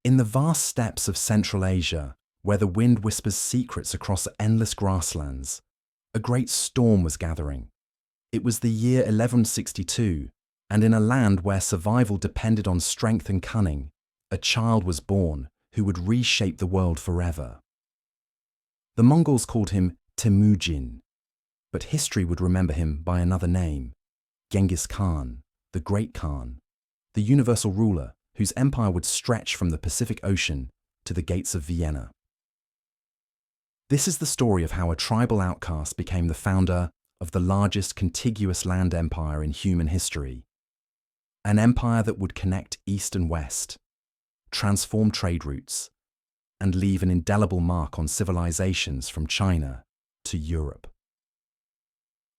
In the vast steppes of Central Asia, where the wind whispers secrets across endless grasslands, a great storm was gathering. It was the year 1162, and in a land where survival depended on strength and cunning, a child was born who would reshape the world forever. The Mongols called him Temujin, but history would remember him by another name, Genghis Khan, the Great Khan, the universal ruler whose empire would stretch from the Pacific Ocean to the gates of Vienna. This is the story of how a tribal outcast became the founder of the largest contiguous land empire in human history, an empire that would connect East and West, transform trade routes, and leave an indelible mark on civilizations from China to Europe.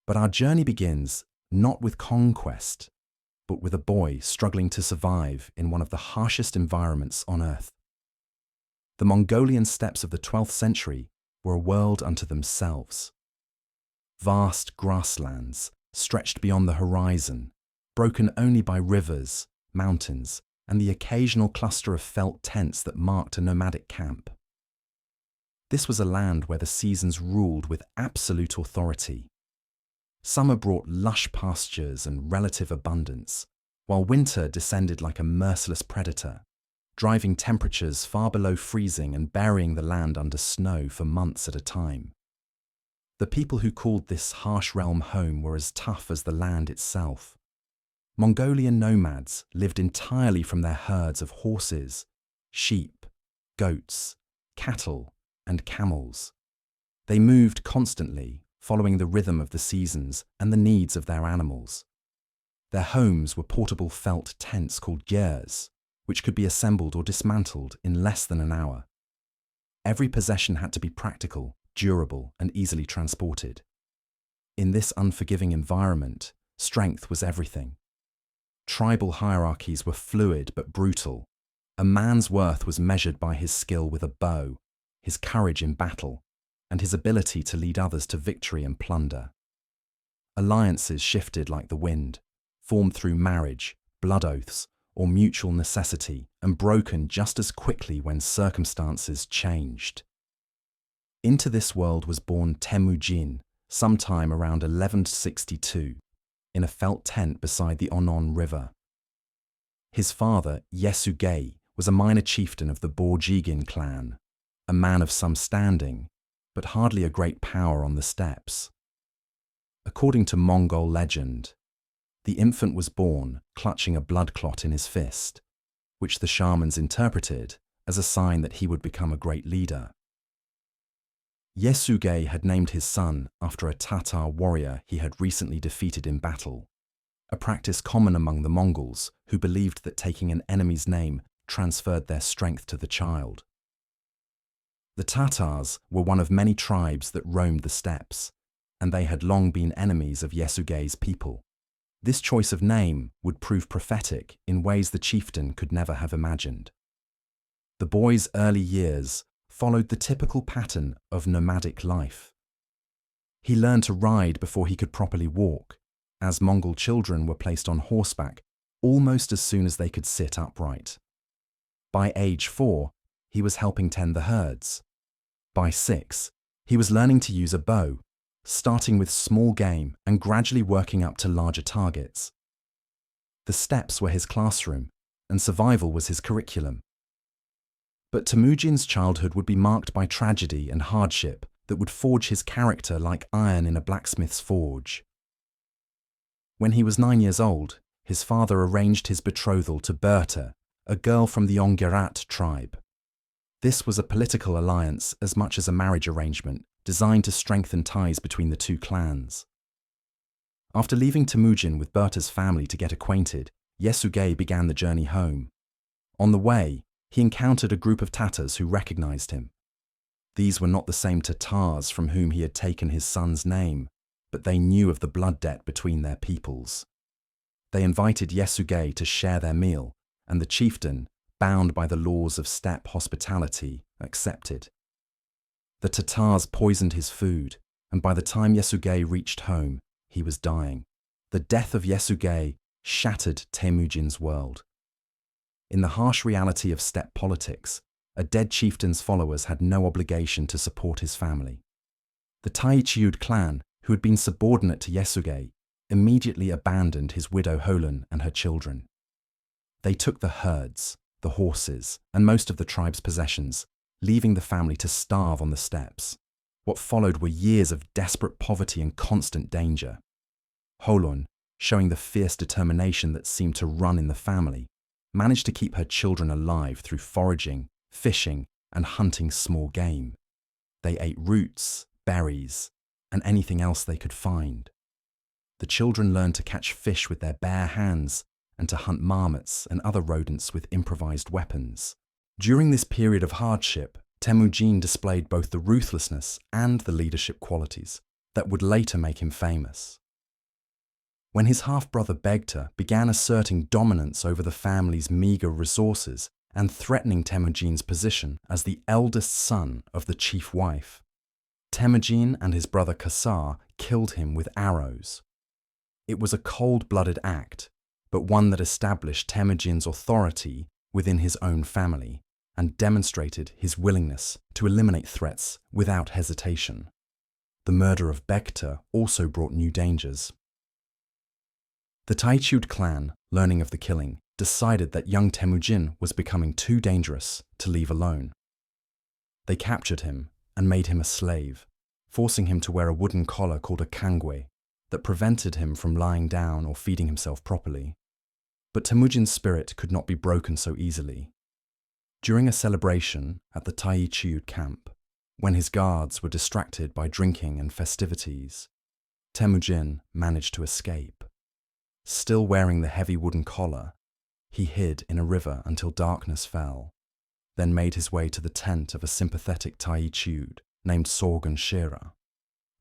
But our journey begins not with conquest, but with a boy struggling to survive in one of the harshest environments on Earth. The Mongolian steppes of the 12th century were a world unto themselves. Vast grasslands stretched beyond the horizon, broken only by rivers, mountains, and the occasional cluster of felt tents that marked a nomadic camp. This was a land where the seasons ruled with absolute authority. Summer brought lush pastures and relative abundance, while winter descended like a merciless predator, driving temperatures far below freezing and burying the land under snow for months at a time. The people who called this harsh realm home were as tough as the land itself. Mongolian nomads lived entirely from their herds of horses, sheep, goats, cattle, and camels. They moved constantly, following the rhythm of the seasons and the needs of their animals. Their homes were portable felt tents called gyrs, which could be assembled or dismantled in less than an hour. Every possession had to be practical, durable, and easily transported. In this unforgiving environment, strength was everything. Tribal hierarchies were fluid but brutal. A man's worth was measured by his skill with a bow, his courage in battle, and his ability to lead others to victory and plunder. Alliances shifted like the wind, formed through marriage, blood oaths, or mutual necessity, and broken just as quickly when circumstances changed. Into this world was born Temujin sometime around 1162, in a felt tent beside the Onon River. His father, Yesugei, was a minor chieftain of the Borjigin clan, a man of some standing, but hardly a great power on the steppes. According to Mongol legend, the infant was born clutching a blood clot in his fist, which the shamans interpreted as a sign that he would become a great leader. Yesugei had named his son after a Tatar warrior he had recently defeated in battle, a practice common among the Mongols who believed that taking an enemy's name transferred their strength to the child. The Tatars were one of many tribes that roamed the steppes, and they had long been enemies of Yesugei's people. This choice of name would prove prophetic in ways the chieftain could never have imagined. The boy's early years followed the typical pattern of nomadic life. He learned to ride before he could properly walk, as Mongol children were placed on horseback almost as soon as they could sit upright. By age 4, he was helping tend the herds. By 6, he was learning to use a bow, starting with small game and gradually working up to larger targets. The steppes were his classroom, and survival was his curriculum. But Temujin's childhood would be marked by tragedy and hardship that would forge his character like iron in a blacksmith's forge. When he was 9 years old, his father arranged his betrothal to Berta, a girl from the Ongerat tribe. This was a political alliance as much as a marriage arrangement designed to strengthen ties between the two clans. After leaving Temujin with Berta's family to get acquainted, Yesugei began the journey home. On the way, he encountered a group of Tatars who recognized him. These were not the same Tatars from whom he had taken his son's name, but they knew of the blood debt between their peoples. They invited Yesugei to share their meal, and the chieftain, bound by the laws of steppe hospitality, accepted. The Tatars poisoned his food, and by the time Yesugei reached home, he was dying. The death of Yesugei shattered Temujin's world. In the harsh reality of steppe politics, a dead chieftain's followers had no obligation to support his family. The Taichiud clan, who had been subordinate to Yasuge, immediately abandoned his widow Holon and her children. They took the herds, the horses, and most of the tribe's possessions, leaving the family to starve on the steppes. What followed were years of desperate poverty and constant danger. Holon, showing the fierce determination that seemed to run in the family, managed to keep her children alive through foraging, fishing, and hunting small game. They ate roots, berries, and anything else they could find. The children learned to catch fish with their bare hands and to hunt marmots and other rodents with improvised weapons. During this period of hardship, Temujin displayed both the ruthlessness and the leadership qualities that would later make him famous. When his half-brother Begta began asserting dominance over the family's meager resources and threatening Temujin's position as the eldest son of the chief wife, Temujin and his brother Kasar killed him with arrows. It was a cold-blooded act, but one that established Temujin's authority within his own family and demonstrated his willingness to eliminate threats without hesitation. The murder of Begta also brought new dangers. The Taichiud clan, learning of the killing, decided that young Temujin was becoming too dangerous to leave alone. They captured him and made him a slave, forcing him to wear a wooden collar called a kangwe that prevented him from lying down or feeding himself properly. But Temujin's spirit could not be broken so easily. During a celebration at the Taichiud camp, when his guards were distracted by drinking and festivities, Temujin managed to escape. Still wearing the heavy wooden collar, he hid in a river until darkness fell, then made his way to the tent of a sympathetic Taichiud named Sorgan Shira.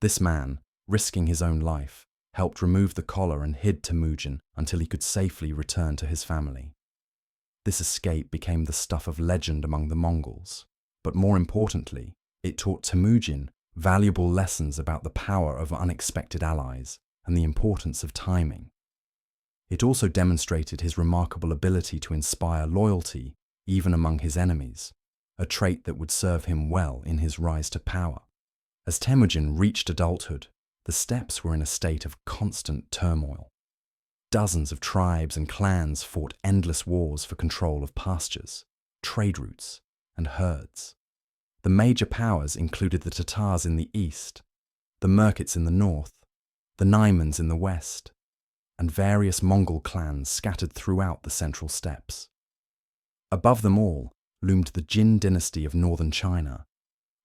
This man, risking his own life, helped remove the collar and hid Temujin until he could safely return to his family. This escape became the stuff of legend among the Mongols, but more importantly, it taught Temujin valuable lessons about the power of unexpected allies and the importance of timing. It also demonstrated his remarkable ability to inspire loyalty even among his enemies, a trait that would serve him well in his rise to power. As Temujin reached adulthood, the steppes were in a state of constant turmoil. Dozens of tribes and clans fought endless wars for control of pastures, trade routes, and herds. The major powers included the Tatars in the east, the Merkits in the north, the Naimans in the west, and various Mongol clans scattered throughout the central steppes. Above them all loomed the Jin dynasty of northern China,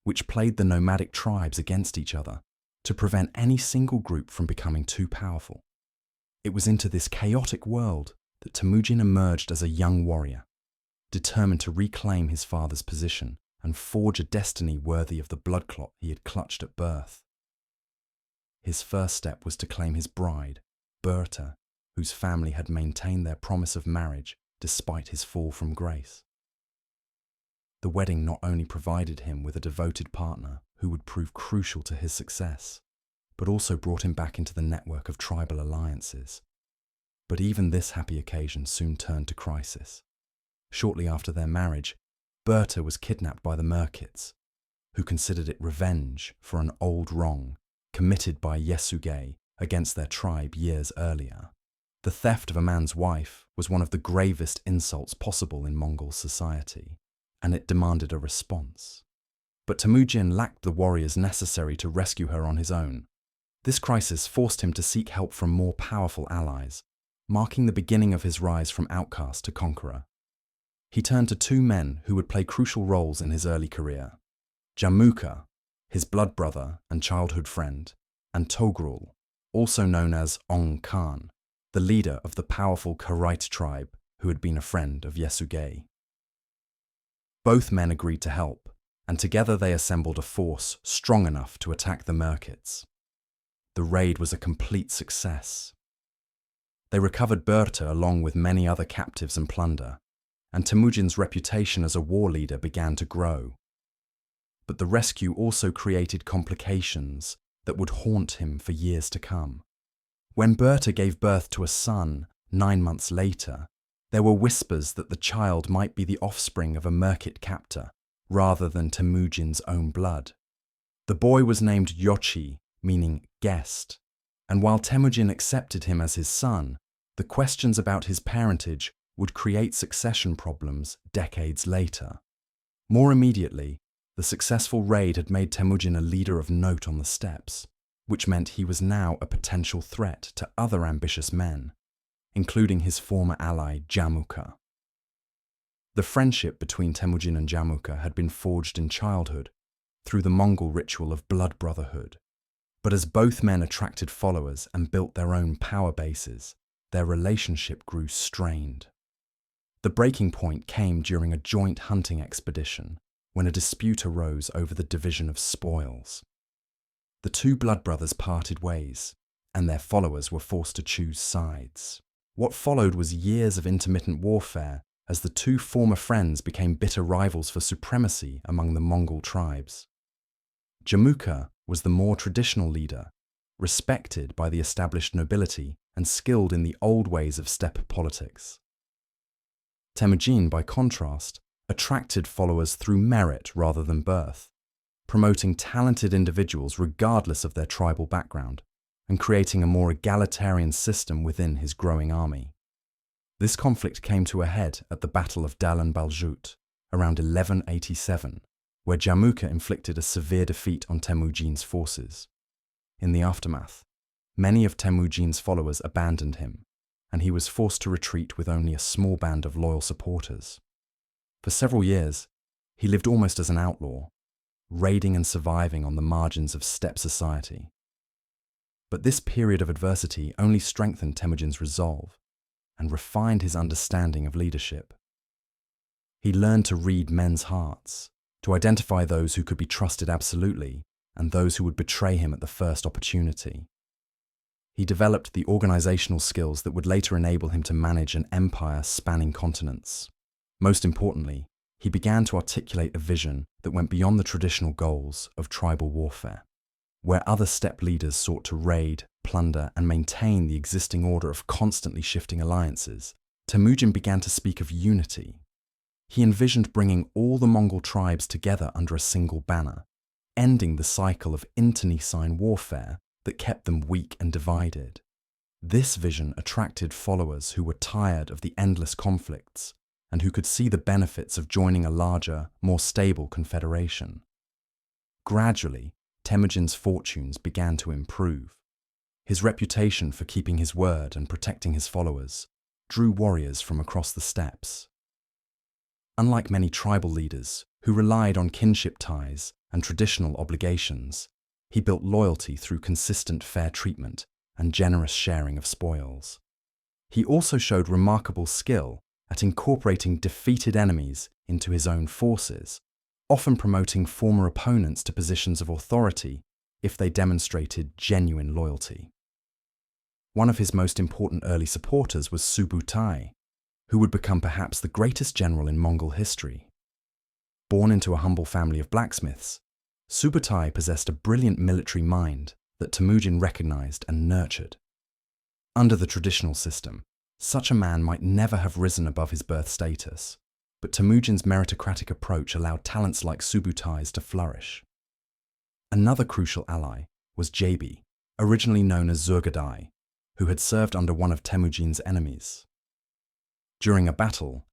which played the nomadic tribes against each other to prevent any single group from becoming too powerful. It was into this chaotic world that Temujin emerged as a young warrior, determined to reclaim his father's position and forge a destiny worthy of the blood clot he had clutched at birth. His first step was to claim his bride, Berta, whose family had maintained their promise of marriage despite his fall from grace. The wedding not only provided him with a devoted partner who would prove crucial to his success, but also brought him back into the network of tribal alliances. But even this happy occasion soon turned to crisis. Shortly after their marriage, Berta was kidnapped by the Merkits, who considered it revenge for an old wrong committed by Yasuge against their tribe years earlier. The theft of a man's wife was one of the gravest insults possible in Mongol society, and it demanded a response. But Temujin lacked the warriors necessary to rescue her on his own. This crisis forced him to seek help from more powerful allies, marking the beginning of his rise from outcast to conqueror. He turned to two men who would play crucial roles in his early career: Jamukha, his blood brother and childhood friend, and Togrul, also known as Ong Khan, the leader of the powerful Karaite tribe who had been a friend of Yasuge. Both men agreed to help, and together they assembled a force strong enough to attack the Merkits. The raid was a complete success. They recovered Berta along with many other captives and plunder, and Temujin's reputation as a war leader began to grow. But the rescue also created complications that would haunt him for years to come. When Berta gave birth to a son 9 months later, There were whispers that the child might be the offspring of a Merkit captor, rather than Temujin's own blood. The boy was named Yochi, meaning guest, and while Temujin accepted him as his son, the questions about his parentage would create succession problems decades later. More immediately, the successful raid had made Temujin a leader of note on the steppes, which meant he was now a potential threat to other ambitious men, including his former ally Jamuka. The friendship between Temujin and Jamuka had been forged in childhood through the Mongol ritual of blood brotherhood. But as both men attracted followers and built their own power bases, their relationship grew strained. The breaking point came during a joint hunting expedition when a dispute arose over the division of spoils. The two blood brothers parted ways, and their followers were forced to choose sides. What followed was years of intermittent warfare as the two former friends became bitter rivals for supremacy among the Mongol tribes. Jamuka was the more traditional leader, respected by the established nobility and skilled in the old ways of steppe politics. Temujin, by contrast, attracted followers through merit rather than birth, promoting talented individuals regardless of their tribal background, and creating a more egalitarian system within his growing army. This conflict came to a head at the Battle of Dalan Baljut around 1187, where Jamuka inflicted a severe defeat on Temujin's forces. In the aftermath, many of Temujin's followers abandoned him, and he was forced to retreat with only a small band of loyal supporters. For several years, he lived almost as an outlaw, raiding and surviving on the margins of steppe society. But this period of adversity only strengthened Temujin's resolve and refined his understanding of leadership. He learned to read men's hearts, to identify those who could be trusted absolutely and those who would betray him at the first opportunity. He developed the organizational skills that would later enable him to manage an empire spanning continents. Most importantly, he began to articulate a vision that went beyond the traditional goals of tribal warfare. Where other steppe leaders sought to raid, plunder, and maintain the existing order of constantly shifting alliances, Temujin began to speak of unity. He envisioned bringing all the Mongol tribes together under a single banner, ending the cycle of internecine warfare that kept them weak and divided. This vision attracted followers who were tired of the endless conflicts and who could see the benefits of joining a larger, more stable confederation. Gradually, Temujin's fortunes began to improve. His reputation for keeping his word and protecting his followers drew warriors from across the steppes. Unlike many tribal leaders who relied on kinship ties and traditional obligations, he built loyalty through consistent fair treatment and generous sharing of spoils. He also showed remarkable skill at incorporating defeated enemies into his own forces, often promoting former opponents to positions of authority if they demonstrated genuine loyalty. One of his most important early supporters was Subutai, who would become perhaps the greatest general in Mongol history. Born into a humble family of blacksmiths, Subutai possessed a brilliant military mind that Temujin recognized and nurtured. Under the traditional system, such a man might never have risen above his birth status, but Temujin's meritocratic approach allowed talents like Subutai's to flourish. Another crucial ally was Jabi, originally known as Zurgadai, who had served under one of Temujin's enemies. During a battle,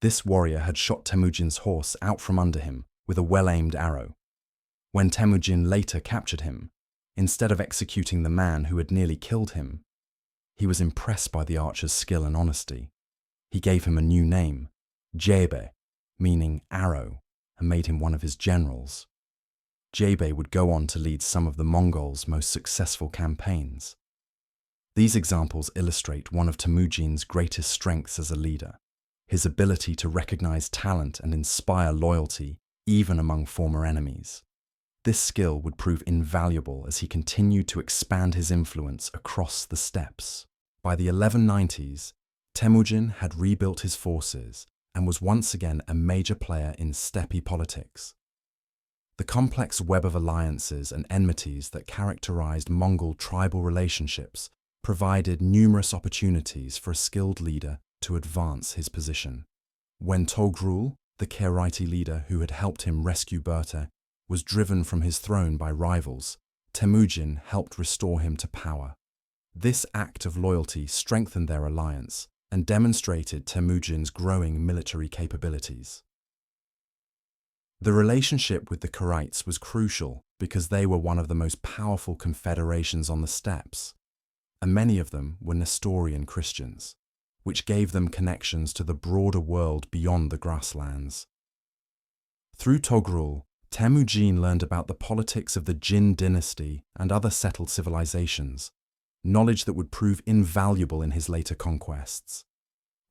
this warrior had shot Temujin's horse out from under him with a well-aimed arrow. When Temujin later captured him, instead of executing the man who had nearly killed him, he was impressed by the archer's skill and honesty. He gave him a new name, Jebe, meaning arrow, and made him one of his generals. Jebe would go on to lead some of the Mongols' most successful campaigns. These examples illustrate one of Temujin's greatest strengths as a leader, his ability to recognize talent and inspire loyalty even among former enemies. This skill would prove invaluable as he continued to expand his influence across the steppes. By the 1190s, Temujin had rebuilt his forces and was once again a major player in steppe politics. The complex web of alliances and enmities that characterized Mongol tribal relationships provided numerous opportunities for a skilled leader to advance his position. When Togrul, the Karaite leader who had helped him rescue Berta, was driven from his throne by rivals, Temujin helped restore him to power. This act of loyalty strengthened their alliance and demonstrated Temujin's growing military capabilities. The relationship with the Karaites was crucial because they were one of the most powerful confederations on the steppes, and many of them were Nestorian Christians, which gave them connections to the broader world beyond the grasslands. Through Togrul, Temujin learned about the politics of the Jin dynasty and other settled civilizations, knowledge that would prove invaluable in his later conquests.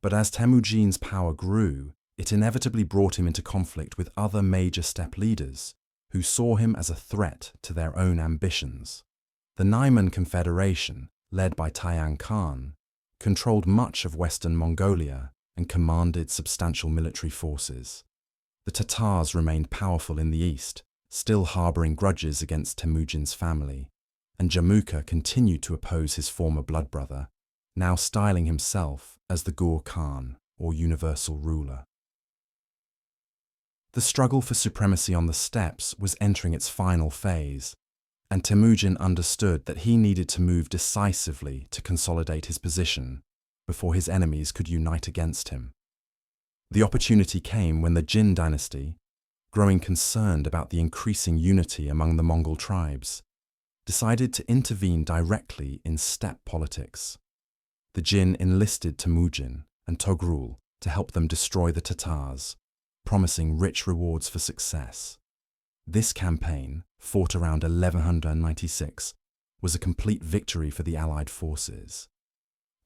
But as Temujin's power grew, it inevitably brought him into conflict with other major steppe leaders who saw him as a threat to their own ambitions. The Naiman Confederation, led by Tayang Khan, controlled much of western Mongolia and commanded substantial military forces. The Tatars remained powerful in the east, still harboring grudges against Temujin's family, and Jamuka continued to oppose his former blood brother, now styling himself as the Gur Khan, or universal ruler. The struggle for supremacy on the steppes was entering its final phase, and Temujin understood that he needed to move decisively to consolidate his position before his enemies could unite against him. The opportunity came when the Jin dynasty, growing concerned about the increasing unity among the Mongol tribes, decided to intervene directly in steppe politics. The Jin enlisted Temujin and Togrul to help them destroy the Tatars, promising rich rewards for success. This campaign, fought around 1196, was a complete victory for the Allied forces.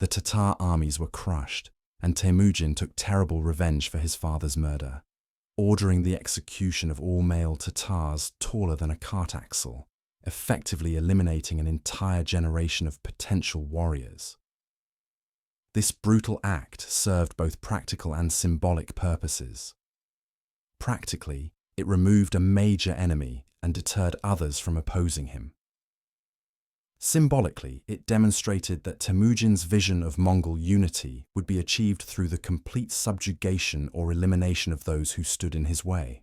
The Tatar armies were crushed, and Temujin took terrible revenge for his father's murder, ordering the execution of all male Tatars taller than a cart axle, effectively eliminating an entire generation of potential warriors. This brutal act served both practical and symbolic purposes. Practically, it removed a major enemy and deterred others from opposing him. Symbolically, it demonstrated that Temujin's vision of Mongol unity would be achieved through the complete subjugation or elimination of those who stood in his way.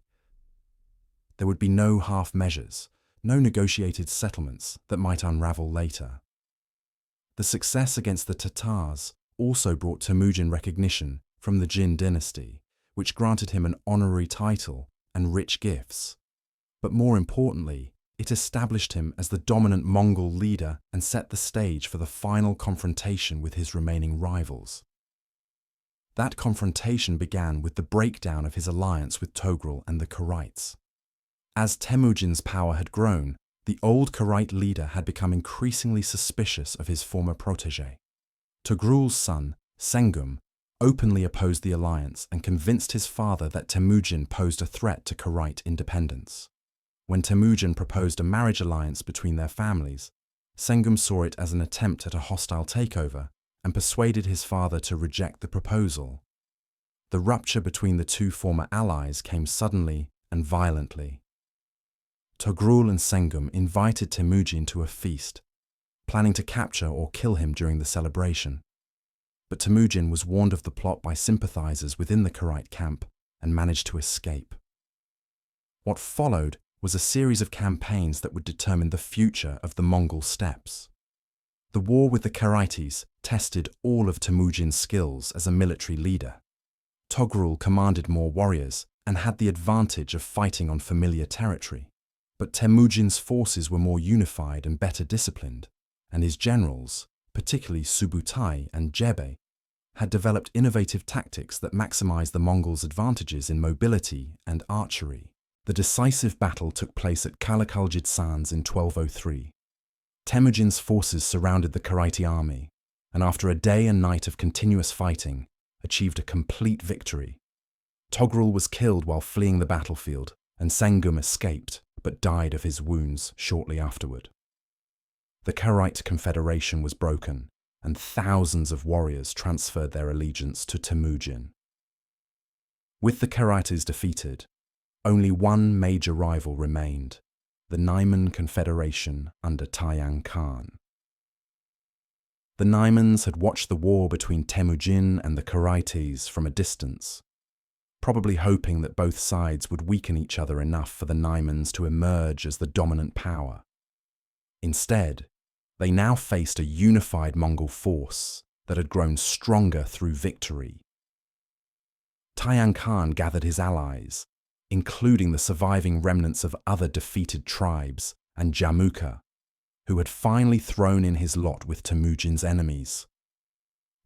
There would be no half measures, no negotiated settlements that might unravel later. The success against the Tatars also brought Temujin recognition from the Jin dynasty, which granted him an honorary title and rich gifts. But more importantly, it established him as the dominant Mongol leader and set the stage for the final confrontation with his remaining rivals. That confrontation began with the breakdown of his alliance with Togrul and the Karaites. As Temujin's power had grown, the old Karaite leader had become increasingly suspicious of his former protege. Togrul's son, Sengum, openly opposed the alliance and convinced his father that Temujin posed a threat to Karaite independence. When Temujin proposed a marriage alliance between their families, Sengum saw it as an attempt at a hostile takeover and persuaded his father to reject the proposal. The rupture between the two former allies came suddenly and violently. Togrul and Sengum invited Temujin to a feast, planning to capture or kill him during the celebration. But Temujin was warned of the plot by sympathizers within the Karaite camp and managed to escape. What followed was a series of campaigns that would determine the future of the Mongol steppes. The war with the Karaites tested all of Temujin's skills as a military leader. Togrul commanded more warriors and had the advantage of fighting on familiar territory. But Temujin's forces were more unified and better disciplined, and his generals, particularly Subutai and Jebe, had developed innovative tactics that maximized the Mongols' advantages in mobility and archery. The decisive battle took place at Kalakalgid Sands in 1203. Temujin's forces surrounded the Karaite army, and after a day and night of continuous fighting, achieved a complete victory. Togrul was killed while fleeing the battlefield, and Sengum escaped, but died of his wounds shortly afterward. The Karaite confederation was broken, and thousands of warriors transferred their allegiance to Temujin. With the Karaites defeated, only one major rival remained, the Naiman Confederation under Tayang Khan. The Naimans had watched the war between Temujin and the Karaites from a distance, probably hoping that both sides would weaken each other enough for the Naimans to emerge as the dominant power. Instead, they now faced a unified Mongol force that had grown stronger through victory. Taiyan Khan gathered his allies, including the surviving remnants of other defeated tribes and Jamukha, who had finally thrown in his lot with Temujin's enemies.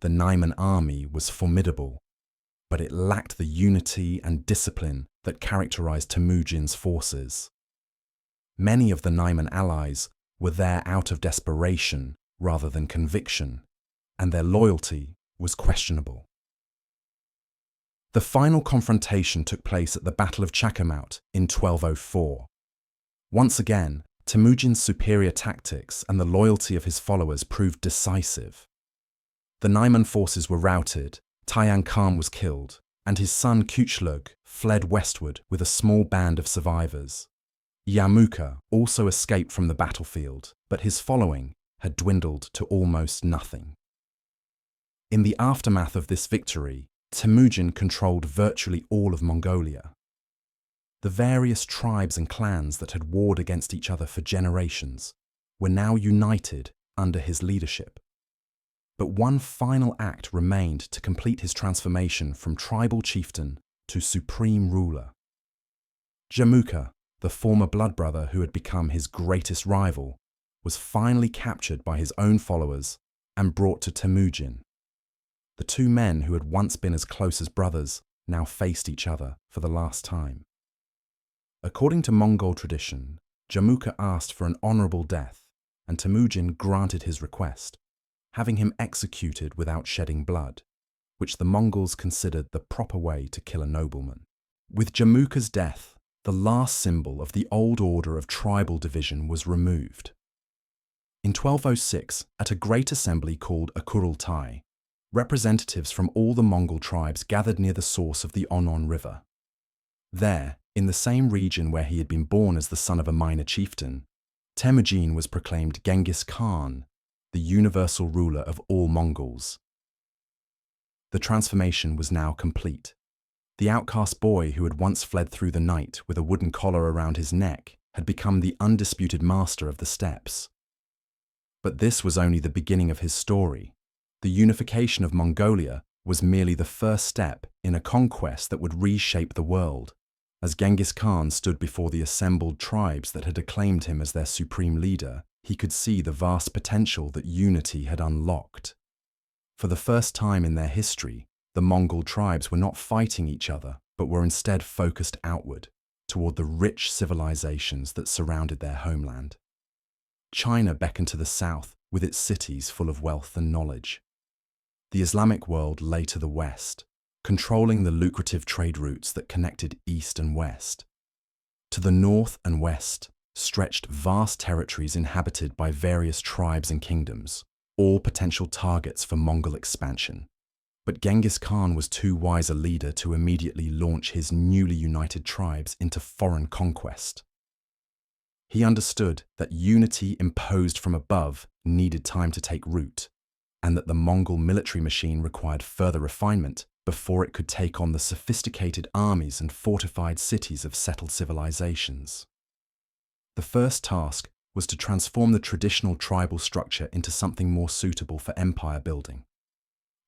The Naiman army was formidable, but it lacked the unity and discipline that characterized Temujin's forces. Many of the Naiman allies were there out of desperation rather than conviction, and their loyalty was questionable. The final confrontation took place at the Battle of Chakamout in 1204. Once again, Temujin's superior tactics and the loyalty of his followers proved decisive. The Naiman forces were routed, Taiyan Khan was killed, and his son Kuchlug fled westward with a small band of survivors. Jamukha also escaped from the battlefield, but his following had dwindled to almost nothing. In the aftermath of this victory, Temujin controlled virtually all of Mongolia. The various tribes and clans that had warred against each other for generations were now united under his leadership. But one final act remained to complete his transformation from tribal chieftain to supreme ruler. Jamukha, the former blood brother who had become his greatest rival, was finally captured by his own followers and brought to Temujin. The two men who had once been as close as brothers now faced each other for the last time. According to Mongol tradition, Jamukha asked for an honorable death, and Temujin granted his request, having him executed without shedding blood, which the Mongols considered the proper way to kill a nobleman. With Jamukha's death, the last symbol of the old order of tribal division was removed. In 1206, at a great assembly called a Kurultai, representatives from all the Mongol tribes gathered near the source of the Onon River. There, in the same region where he had been born as the son of a minor chieftain, Temujin was proclaimed Genghis Khan, the universal ruler of all Mongols. The transformation was now complete. The outcast boy who had once fled through the night with a wooden collar around his neck had become the undisputed master of the steppes. But this was only the beginning of his story. The unification of Mongolia was merely the first step in a conquest that would reshape the world. As Genghis Khan stood before the assembled tribes that had acclaimed him as their supreme leader, he could see the vast potential that unity had unlocked. For the first time in their history, the Mongol tribes were not fighting each other, but were instead focused outward, toward the rich civilizations that surrounded their homeland. China beckoned to the south with its cities full of wealth and knowledge. The Islamic world lay to the west, controlling the lucrative trade routes that connected east and west. To the north and west stretched vast territories inhabited by various tribes and kingdoms, all potential targets for Mongol expansion. But Genghis Khan was too wise a leader to immediately launch his newly united tribes into foreign conquest. He understood that unity imposed from above needed time to take root, and that the Mongol military machine required further refinement before it could take on the sophisticated armies and fortified cities of settled civilizations. The first task was to transform the traditional tribal structure into something more suitable for empire building.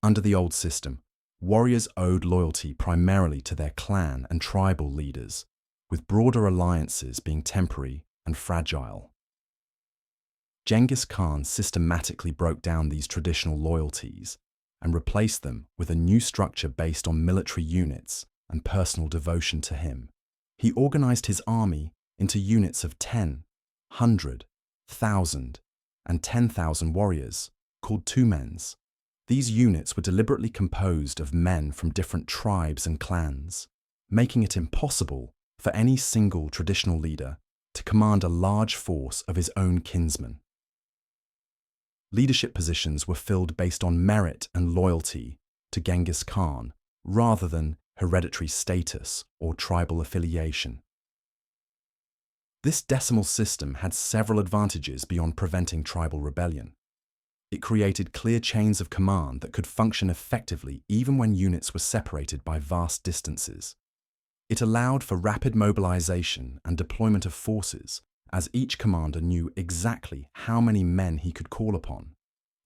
Under the old system, warriors owed loyalty primarily to their clan and tribal leaders, with broader alliances being temporary and fragile. Genghis Khan systematically broke down these traditional loyalties and replaced them with a new structure based on military units and personal devotion to him. He organized his army into units of 10, 100, 1,000, and 10,000 warriors, called tumens. These units were deliberately composed of men from different tribes and clans, making it impossible for any single traditional leader to command a large force of his own kinsmen. Leadership positions were filled based on merit and loyalty to Genghis Khan rather than hereditary status or tribal affiliation. This decimal system had several advantages beyond preventing tribal rebellion. It created clear chains of command that could function effectively even when units were separated by vast distances. It allowed for rapid mobilization and deployment of forces, as each commander knew exactly how many men he could call upon,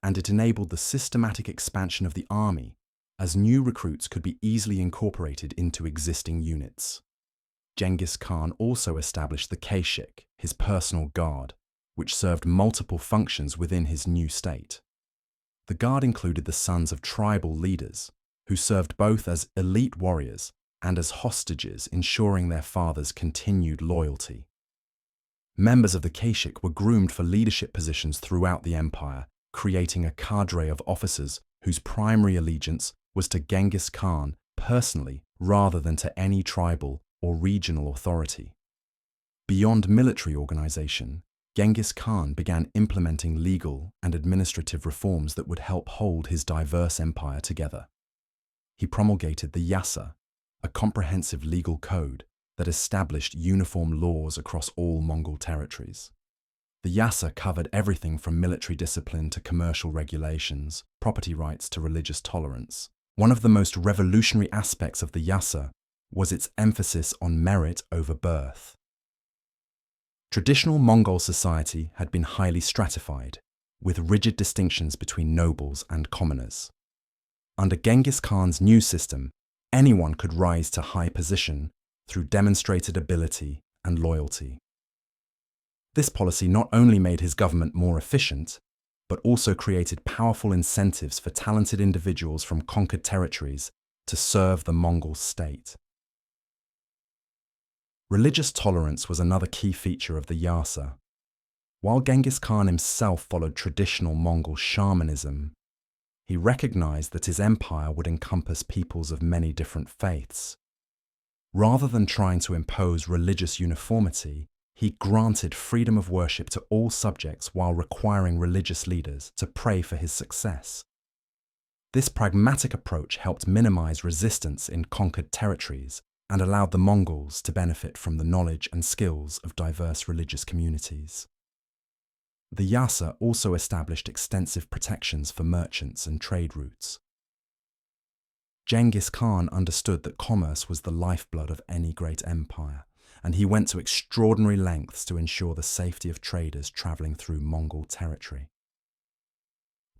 and it enabled the systematic expansion of the army, as new recruits could be easily incorporated into existing units. Genghis Khan also established the Kashik, his personal guard, which served multiple functions within his new state. The guard included the sons of tribal leaders, who served both as elite warriors and as hostages, ensuring their father's continued loyalty. Members of the Kashik were groomed for leadership positions throughout the empire, creating a cadre of officers whose primary allegiance was to Genghis Khan personally rather than to any tribal or regional authority. Beyond military organization, Genghis Khan began implementing legal and administrative reforms that would help hold his diverse empire together. He promulgated the Yasa, a comprehensive legal code that established uniform laws across all Mongol territories. The Yasa covered everything from military discipline to commercial regulations, property rights to religious tolerance. One of the most revolutionary aspects of the Yasa was its emphasis on merit over birth. Traditional Mongol society had been highly stratified, with rigid distinctions between nobles and commoners. Under Genghis Khan's new system, anyone could rise to high position through demonstrated ability and loyalty. This policy not only made his government more efficient, but also created powerful incentives for talented individuals from conquered territories to serve the Mongol state. Religious tolerance was another key feature of the Yasa. While Genghis Khan himself followed traditional Mongol shamanism, he recognized that his empire would encompass peoples of many different faiths. Rather than trying to impose religious uniformity, he granted freedom of worship to all subjects while requiring religious leaders to pray for his success. This pragmatic approach helped minimize resistance in conquered territories and allowed the Mongols to benefit from the knowledge and skills of diverse religious communities. The Yasa also established extensive protections for merchants and trade routes. Genghis Khan understood that commerce was the lifeblood of any great empire, and he went to extraordinary lengths to ensure the safety of traders traveling through Mongol territory.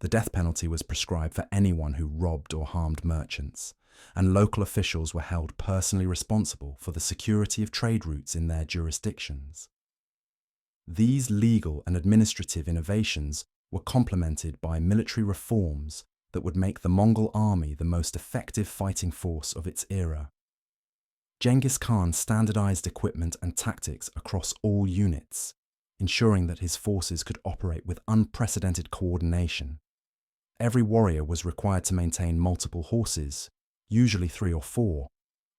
The death penalty was prescribed for anyone who robbed or harmed merchants, and local officials were held personally responsible for the security of trade routes in their jurisdictions. These legal and administrative innovations were complemented by military reforms that would make the Mongol army the most effective fighting force of its era. Genghis Khan standardized equipment and tactics across all units, ensuring that his forces could operate with unprecedented coordination. Every warrior was required to maintain multiple horses, usually 3 or 4,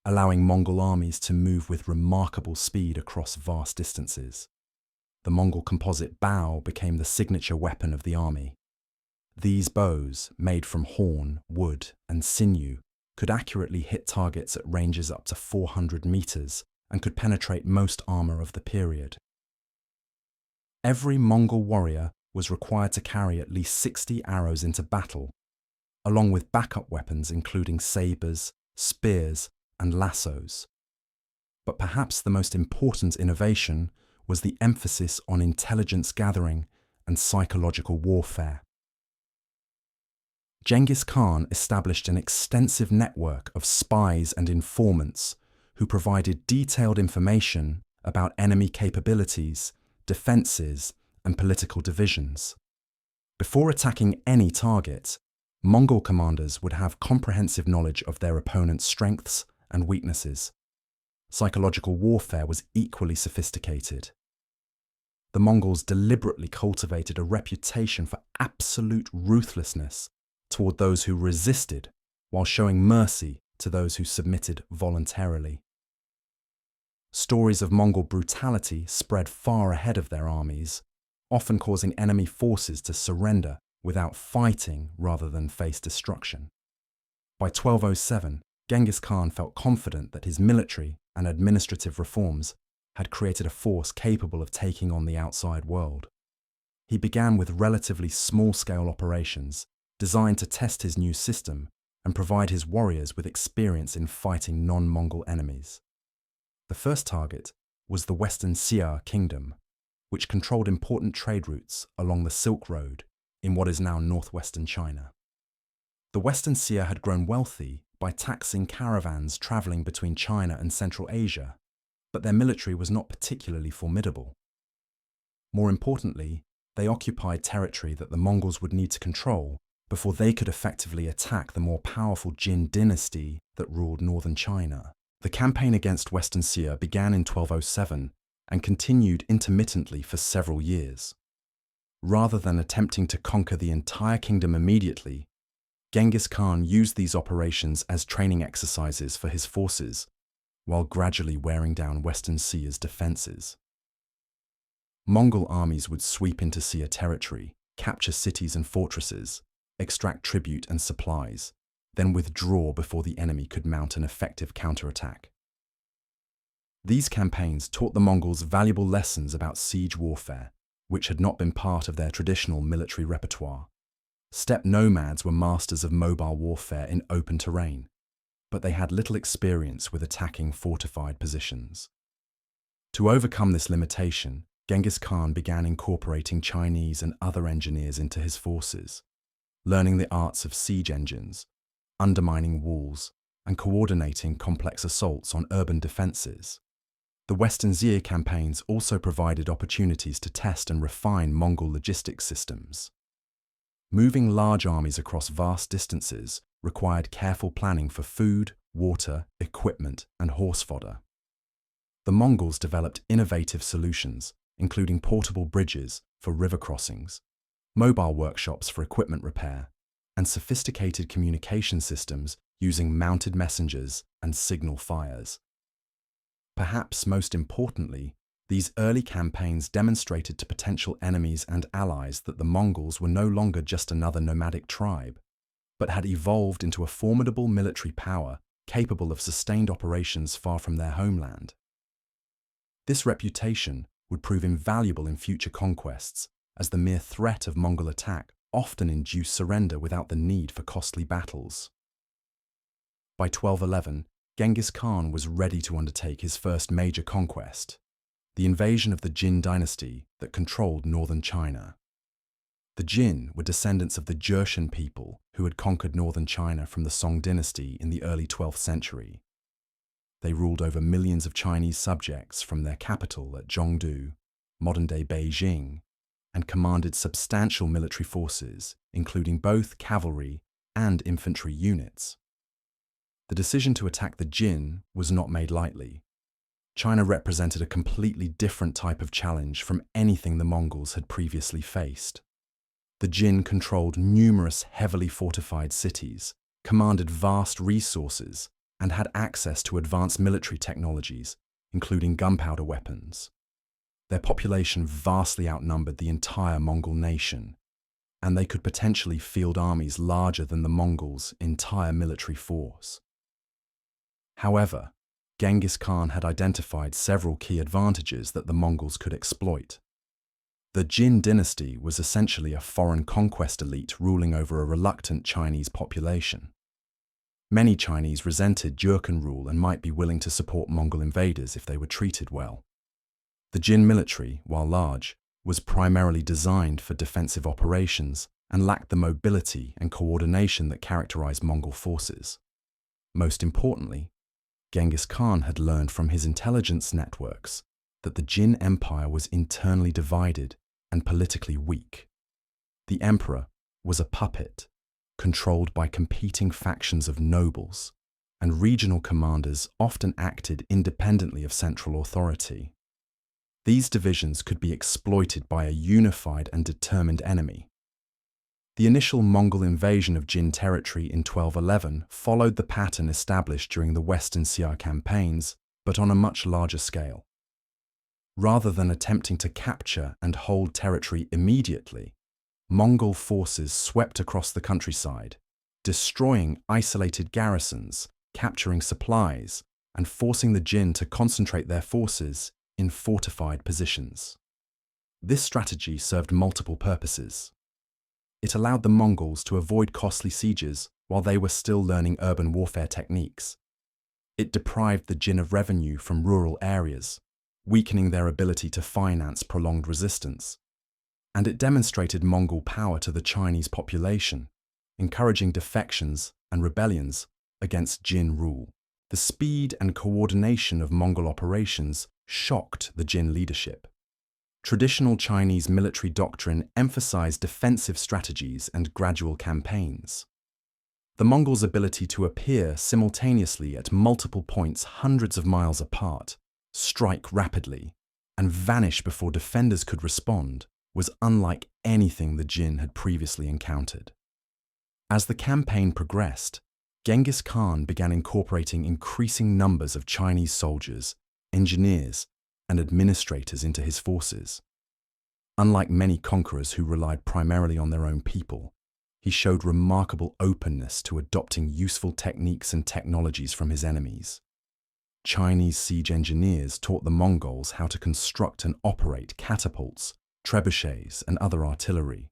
allowing Mongol armies to move with remarkable speed across vast distances. The Mongol composite bow became the signature weapon of the army. These bows, made from horn, wood, and sinew, could accurately hit targets at ranges up to 400 meters and could penetrate most armor of the period. Every Mongol warrior was required to carry at least 60 arrows into battle, along with backup weapons including sabers, spears, and lassos. But perhaps the most important innovation was the emphasis on intelligence gathering and psychological warfare. Genghis Khan established an extensive network of spies and informants who provided detailed information about enemy capabilities, defenses, and political divisions. Before attacking any target, Mongol commanders would have comprehensive knowledge of their opponent's strengths and weaknesses. Psychological warfare was equally sophisticated. The Mongols deliberately cultivated a reputation for absolute ruthlessness toward those who resisted, while showing mercy to those who submitted voluntarily. Stories of Mongol brutality spread far ahead of their armies, often causing enemy forces to surrender without fighting rather than face destruction. By 1207, Genghis Khan felt confident that his military and administrative reforms had created a force capable of taking on the outside world. He began with relatively small-scale operations designed to test his new system and provide his warriors with experience in fighting non-Mongol enemies. The first target was the Western Xia Kingdom, which controlled important trade routes along the Silk Road in what is now northwestern China. The Western Xia had grown wealthy by taxing caravans traveling between China and Central Asia, but their military was not particularly formidable. More importantly, they occupied territory that the Mongols would need to control before they could effectively attack the more powerful Jin dynasty that ruled northern China. The campaign against Western Xia began in 1207 and continued intermittently for several years. Rather than attempting to conquer the entire kingdom immediately, Genghis Khan used these operations as training exercises for his forces, while gradually wearing down Western Xia's defenses. Mongol armies would sweep into Xia territory, capture cities and fortresses, extract tribute and supplies, then withdraw before the enemy could mount an effective counterattack. These campaigns taught the Mongols valuable lessons about siege warfare, which had not been part of their traditional military repertoire. Steppe nomads were masters of mobile warfare in open terrain, but they had little experience with attacking fortified positions. To overcome this limitation, Genghis Khan began incorporating Chinese and other engineers into his forces, learning the arts of siege engines, undermining walls, and coordinating complex assaults on urban defenses. The Western Xia campaigns also provided opportunities to test and refine Mongol logistics systems. Moving large armies across vast distances required careful planning for food, water, equipment, and horse fodder. The Mongols developed innovative solutions, including portable bridges for river crossings, mobile workshops for equipment repair, and sophisticated communication systems using mounted messengers and signal fires. Perhaps most importantly, these early campaigns demonstrated to potential enemies and allies that the Mongols were no longer just another nomadic tribe, but had evolved into a formidable military power capable of sustained operations far from their homeland. This reputation would prove invaluable in future conquests, as the mere threat of Mongol attack often induced surrender without the need for costly battles. By 1211, Genghis Khan was ready to undertake his first major conquest, the invasion of the Jin dynasty that controlled northern China. The Jin were descendants of the Jurchen people who had conquered northern China from the Song dynasty in the early 12th century. They ruled over millions of Chinese subjects from their capital at Zhongdu, modern-day Beijing, and commanded substantial military forces, including both cavalry and infantry units. The decision to attack the Jin was not made lightly. China represented a completely different type of challenge from anything the Mongols had previously faced. The Jin controlled numerous heavily fortified cities, commanded vast resources, and had access to advanced military technologies, including gunpowder weapons. Their population vastly outnumbered the entire Mongol nation, and they could potentially field armies larger than the Mongols' entire military force. However, Genghis Khan had identified several key advantages that the Mongols could exploit. The Jin dynasty was essentially a foreign conquest elite ruling over a reluctant Chinese population. Many Chinese resented Jurchen rule and might be willing to support Mongol invaders if they were treated well. The Jin military, while large, was primarily designed for defensive operations and lacked the mobility and coordination that characterized Mongol forces. Most importantly, Genghis Khan had learned from his intelligence networks that the Jin Empire was internally divided and politically weak. The emperor was a puppet, controlled by competing factions of nobles, and regional commanders often acted independently of central authority. These divisions could be exploited by a unified and determined enemy. The initial Mongol invasion of Jin territory in 1211 followed the pattern established during the Western Xia campaigns, but on a much larger scale. Rather than attempting to capture and hold territory immediately, Mongol forces swept across the countryside, destroying isolated garrisons, capturing supplies, and forcing the Jin to concentrate their forces in fortified positions. This strategy served multiple purposes. It allowed the Mongols to avoid costly sieges while they were still learning urban warfare techniques. It deprived the Jin of revenue from rural areas, weakening their ability to finance prolonged resistance. And it demonstrated Mongol power to the Chinese population, encouraging defections and rebellions against Jin rule. The speed and coordination of Mongol operations shocked the Jin leadership. Traditional Chinese military doctrine emphasized defensive strategies and gradual campaigns. The Mongols' ability to appear simultaneously at multiple points hundreds of miles apart, strike rapidly, and vanish before defenders could respond was unlike anything the Jin had previously encountered. As the campaign progressed, Genghis Khan began incorporating increasing numbers of Chinese soldiers, engineers, and administrators into his forces. Unlike many conquerors who relied primarily on their own people, he showed remarkable openness to adopting useful techniques and technologies from his enemies. Chinese siege engineers taught the Mongols how to construct and operate catapults, trebuchets, and other artillery.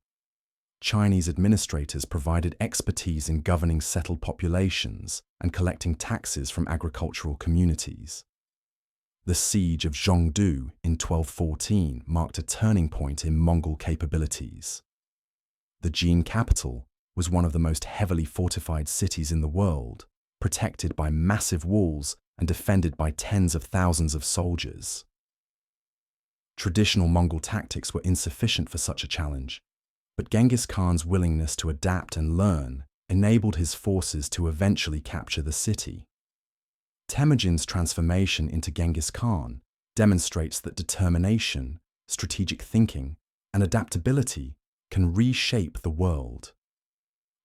Chinese administrators provided expertise in governing settled populations and collecting taxes from agricultural communities. The siege of Zhongdu in 1214 marked a turning point in Mongol capabilities. The Jin capital was one of the most heavily fortified cities in the world, protected by massive walls and defended by tens of thousands of soldiers. Traditional Mongol tactics were insufficient for such a challenge, but Genghis Khan's willingness to adapt and learn enabled his forces to eventually capture the city. Temujin's transformation into Genghis Khan demonstrates that determination, strategic thinking, and adaptability can reshape the world.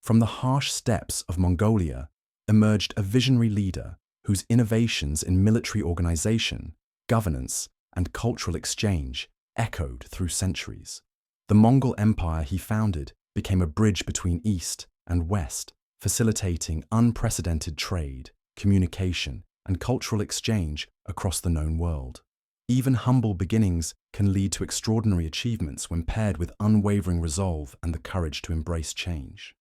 From the harsh steppes of Mongolia emerged a visionary leader whose innovations in military organization, governance, and cultural exchange echoed through centuries. The Mongol Empire he founded became a bridge between East and West, facilitating unprecedented trade, communication, and cultural exchange across the known world. Even humble beginnings can lead to extraordinary achievements when paired with unwavering resolve and the courage to embrace change.